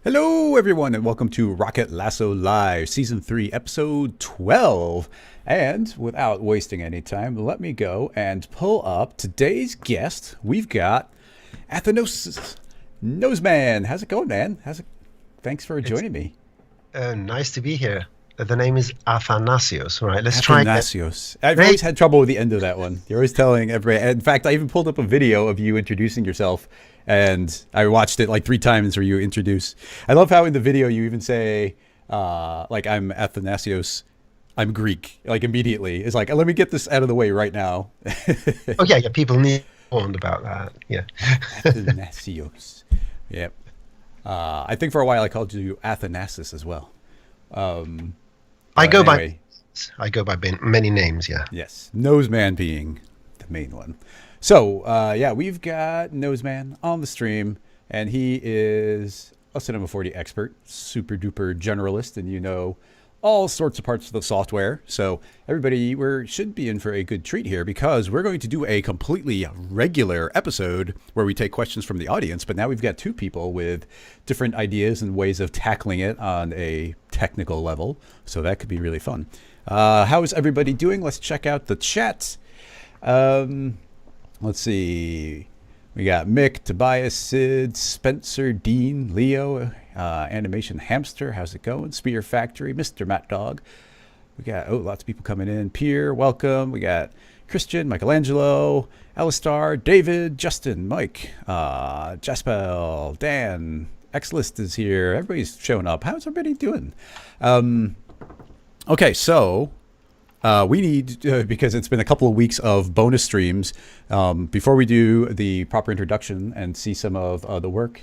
Hello, everyone, and welcome to Rocket Lasso Live, Season 3, Episode 12. And without wasting any time, let me go and pull up today's guest. We've got Athanasios Noseman. How's it going, man? Thanks for joining me. Nice to be here. The name is Athanasios, right? Let's try again. Athanasios. I've always had trouble with the end of that one. You're always telling everybody. In fact, I even pulled up a video of you introducing yourself, and I watched it like 3 times where you introduce. I love how in the video you even say, like, I'm Athanasios, I'm Greek, like immediately. It's like, let me get this out of the way right now. Oh, yeah, people need warned about that. Yeah. Athanasios. Yep. I think for a while I called you Athanasios as well. I go by many names, yeah. Yes, Noseman being the main one. So, yeah, we've got Noseman on the stream, and he is a Cinema 4D expert, super duper generalist, and you know all sorts of parts of the software. So everybody, should be in for a good treat here because we're going to do a completely regular episode where we take questions from the audience, but now we've got 2 people with different ideas and ways of tackling it on a technical level. So that could be really fun. How is everybody doing? Let's check out the chat. Let's see. We got Mick, Tobias, Sid, Spencer, Dean, Leo, Animation Hamster. How's it going? Spear Factory, Mr. Matt Dog. We got, lots of people coming in. Pierre, welcome. We got Christian, Michelangelo, Alistar, David, Justin, Mike, Jaspel, Dan, X-List is here. Everybody's showing up. How's everybody doing? Okay, so we need, because it's been a couple of weeks of bonus streams, before we do the proper introduction and see some of the work,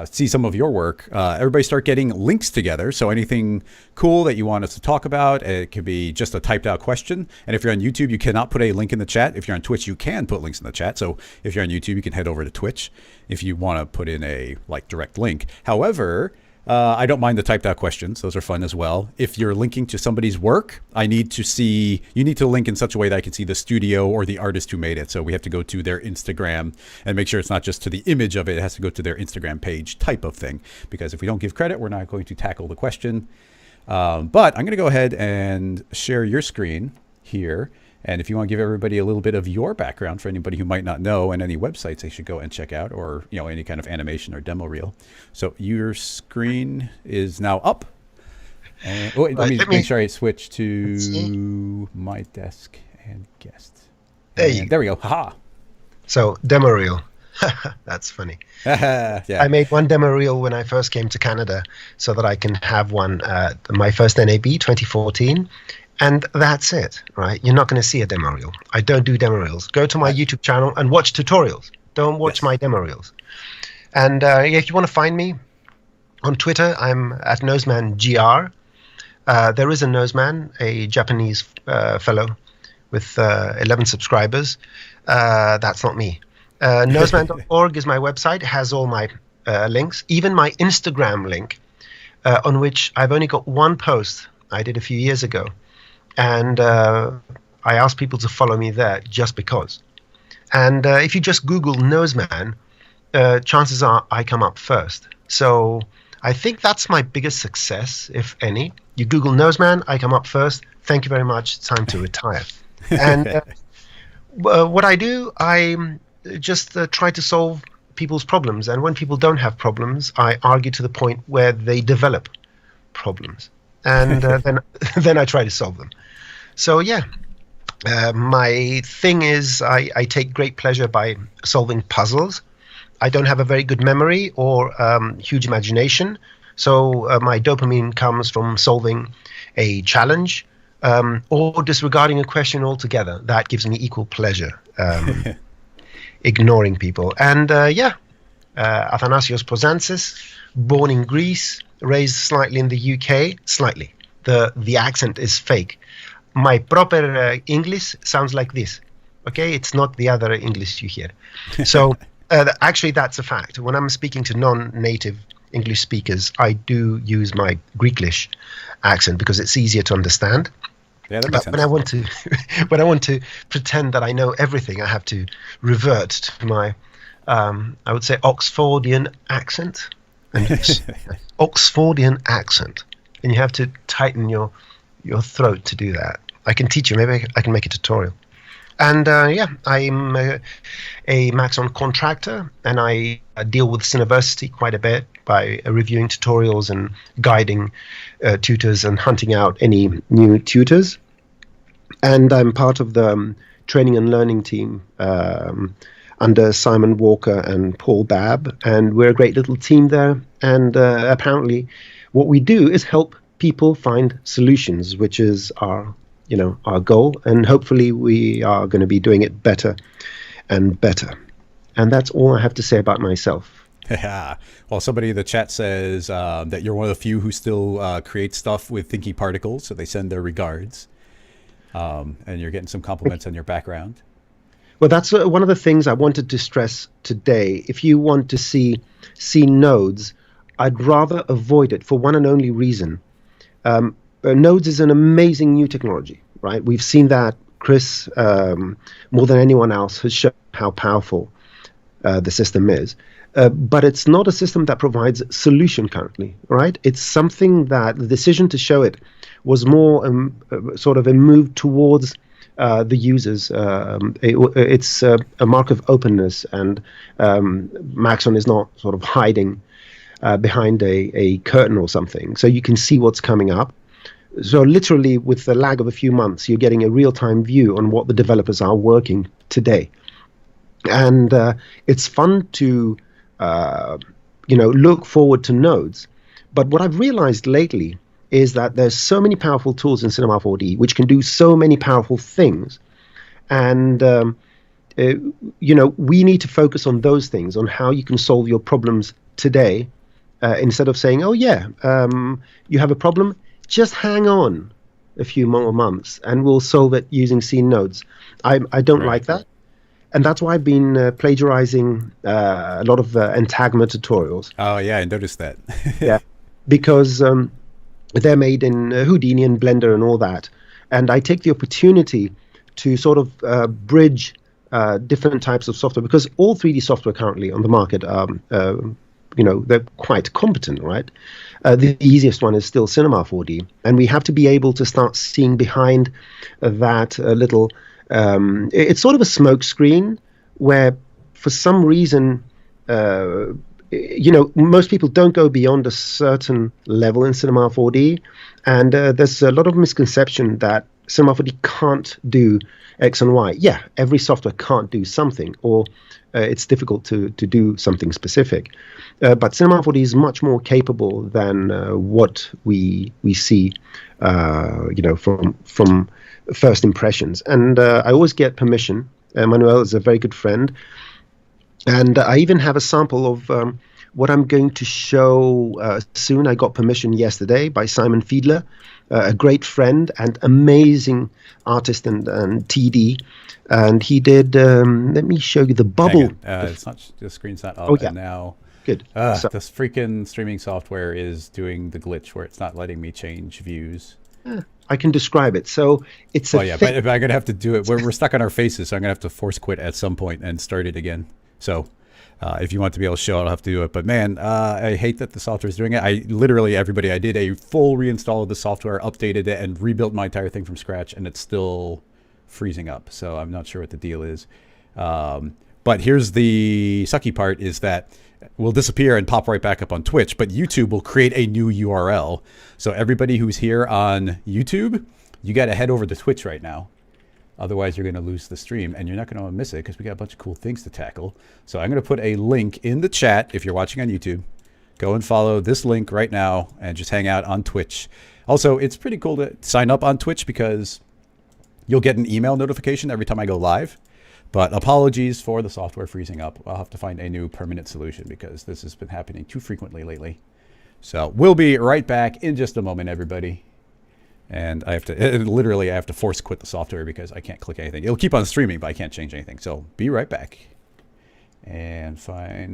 see some of your work, everybody start getting links together. So anything cool that you want us to talk about, it could be just a typed out question. And if you're on YouTube, you cannot put a link in the chat. If you're on Twitch, you can put links in the chat. So if you're on YouTube, you can head over to Twitch if you want to put in a direct link. However, I don't mind the typed out questions. Those are fun as well. If you're linking to somebody's work, you need to link in such a way that I can see the studio or the artist who made it. So we have to go to their Instagram and make sure it's not just to the image of it. It has to go to their Instagram page type of thing. Because if we don't give credit, we're not going to tackle the question. But I'm going to go ahead and share your screen here. And if you want to give everybody a little bit of your background for anybody who might not know and any websites they should go and check out, or any kind of animation or demo reel. So your screen is now up. And, let me make sure I switch to my desk and guest. There we go. Haha. So demo reel. That's funny. Yeah. I made one demo reel when I first came to Canada so that I can have one my first NAB 2014. And that's it, right? You're not going to see a demo reel. I don't do demo reels. Go to my YouTube channel and watch tutorials. Don't watch my demo reels. And if you want to find me on Twitter, I'm at NosemanGR. There is a Noseman, a Japanese fellow with 11 subscribers. That's not me. Noseman.org is my website. It has all my links, even my Instagram link, on which I've only got one post I did a few years ago. And I asked people to follow me there just because. And if you just Google Noseman, chances are I come up first. So I think that's my biggest success, if any. You Google Noseman, I come up first. Thank you very much. It's time to retire. And what I do, I just try to solve people's problems. And when people don't have problems, I argue to the point where they develop problems. And then I try to solve them. So yeah, my thing is I take great pleasure by solving puzzles. I don't have a very good memory or huge imagination, so my dopamine comes from solving a challenge or disregarding a question altogether. That gives me equal pleasure, ignoring people. And Athanasios Pozantzis, born in Greece, raised slightly in the UK, slightly. The accent is fake. My proper English sounds like this, okay? It's not the other English you hear. So actually, that's a fact. When I'm speaking to non-native English speakers, I do use my Greeklish accent because it's easier to understand. Yeah, that makes sense. When I want to pretend that I know everything, I have to revert to my I would say Oxfordian accent, and Oxfordian accent, and you have to tighten your throat to do that. I can teach you. Maybe I can make a tutorial. And yeah, I'm a Maxon contractor, and I deal with Cineversity quite a bit by reviewing tutorials and guiding tutors and hunting out any new tutors. And I'm part of the training and learning team under Simon Walker and Paul Babb, and we're a great little team there. And apparently, what we do is help people find solutions, which is our goal, and hopefully we are going to be doing it better and better. And that's all I have to say about myself. Yeah. Well, somebody in the chat says that you're one of the few who still create stuff with thinky particles, so they send their regards. And you're getting some compliments on your background. Well, that's one of the things I wanted to stress today. If you want to see nodes, I'd rather avoid it for one and only reason. Nodes is an amazing new technology, right? We've seen that Chris, more than anyone else, has shown how powerful the system is. But it's not a system that provides solution currently, right? It's something that the decision to show it was more sort of a move towards the users. It's a mark of openness, and Maxon is not sort of hiding behind a curtain or something. So you can see what's coming up. So literally, with the lag of a few months, you're getting a real-time view on what the developers are working today. And it's fun to look forward to nodes. But what I've realized lately is that there's so many powerful tools in Cinema 4D which can do so many powerful things. And, we need to focus on those things, on how you can solve your problems today, instead of saying, oh, yeah, you have a problem, just hang on a few more months and we'll solve it using scene nodes. I don't like that. And that's why I've been plagiarizing a lot of Entagma tutorials. Oh, yeah, I noticed that. Yeah, because they're made in Houdini and Blender and all that. And I take the opportunity to sort of bridge different types of software, because all 3D software currently on the market, they're quite competent, right? The easiest one is still Cinema 4D. And we have to be able to start seeing behind that little... it's sort of a smoke screen where, for some reason, most people don't go beyond a certain level in Cinema 4D, and there's a lot of misconception that Cinema 4D can't do X and Y. Yeah, every software can't do something, or it's difficult to do something specific. But Cinema 4D is much more capable than what we see, from first impressions. And I always get permission. Manuel is a very good friend. And I even have a sample of what I'm going to show soon. I got permission yesterday by Simon Fiedler, a great friend and amazing artist and TD. And he did, let me show you the bubble. It's not, the screen's not up. Oh, yeah. And now good. This freaking streaming software is doing the glitch where it's not letting me change views. I can describe it. So it's but I'm going to have to do it. We're stuck on our faces, so I'm going to have to force quit at some point and start it again. So if you want to be able to show it, I'll have to do it. But man, I hate that the software is doing it. I did a full reinstall of the software, updated it, and rebuilt my entire thing from scratch, and it's still freezing up. So I'm not sure what the deal is. But here's the sucky part, is that will disappear and pop right back up on Twitch, but YouTube will create a new URL. So everybody who's here on YouTube, you got to head over to Twitch right now. Otherwise, you're going to lose the stream, and you're not going to miss it because we got a bunch of cool things to tackle. So I'm going to put a link in the chat if you're watching on YouTube. Go and follow this link right now and just hang out on Twitch. Also, it's pretty cool to sign up on Twitch because you'll get an email notification every time I go live. But apologies for the software freezing up. I'll have to find a new permanent solution because this has been happening too frequently lately. So we'll be right back in just a moment, everybody. And I have to force quit the software because I can't click anything. It'll keep on streaming, but I can't change anything. So be right back and find